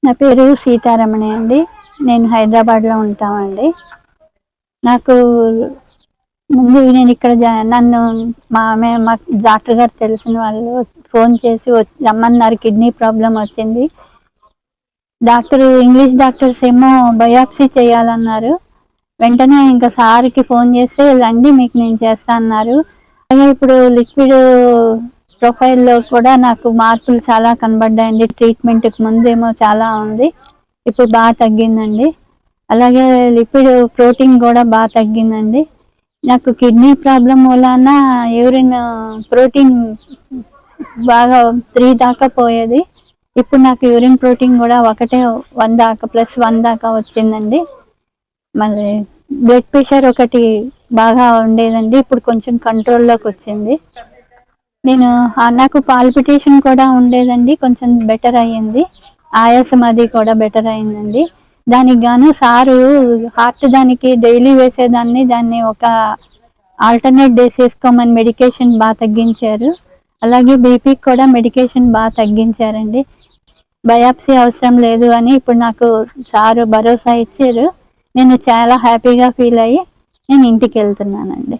నా పేరు సీతారమణి అండి. నేను హైదరాబాద్లో ఉంటామండి. నాకు ముందు నేను ఇక్కడ నన్ను మా డాక్టర్ గారు తెలిసిన వాళ్ళు ఫోన్ చేసి రమ్మన్నారు. కిడ్నీ ప్రాబ్లం వచ్చింది. ఇంగ్లీష్ డాక్టర్స్ ఏమో బయాప్సీ చేయాలన్నారు. వెంటనే ఇంకా సార్కి ఫోన్ చేస్తే రండి మీకు నేను చేస్తా అన్నారు. అలాగే ఇప్పుడు లిక్విడ్ ప్రొఫైల్లో కూడా నాకు మార్పులు చాలా కనబడ్డాయండి. ట్రీట్మెంట్కి ముందేమో చాలా ఉంది, ఇప్పుడు బాగా తగ్గిందండి. అలాగే లిపిడ్ ప్రోటీన్ కూడా బాగా తగ్గిందండి. నాకు కిడ్నీ ప్రాబ్లం వలన యూరిన్ ప్రోటీన్ బాగా 3 దాకా పోయేది. ఇప్పుడు నాకు యూరిన్ ప్రోటీన్ కూడా 1 దాకా +1 దాకా వచ్చిందండి. మళ్ళీ బ్లడ్ ప్రెషర్ ఒకటి బాగా ఉండేదండి, ఇప్పుడు కొంచెం కంట్రోల్లోకి వచ్చింది. నాకు పాల్పిటేషన్ కూడా ఉండేదండి, కొంచెం బెటర్ అయ్యింది. ఆయాసం అది కూడా బెటర్ అయిందండి. దానికి గాను సారు హార్ట్ దానికి డైలీ వేసేదాన్ని, దాన్ని ఒక ఆల్టర్నేట్ డేస్ వేసుకోమని మెడికేషన్ బాగా తగ్గించారు. అలాగే బీపీకి కూడా మెడికేషన్ బాగా తగ్గించారండి. బయాప్సీ అవసరం లేదు అని ఇప్పుడు నాకు సారు భరోసా ఇచ్చారు. నేను చాలా హ్యాపీగా ఫీల్ అయ్యి నేను ఇంటికి వెళ్తున్నానండి.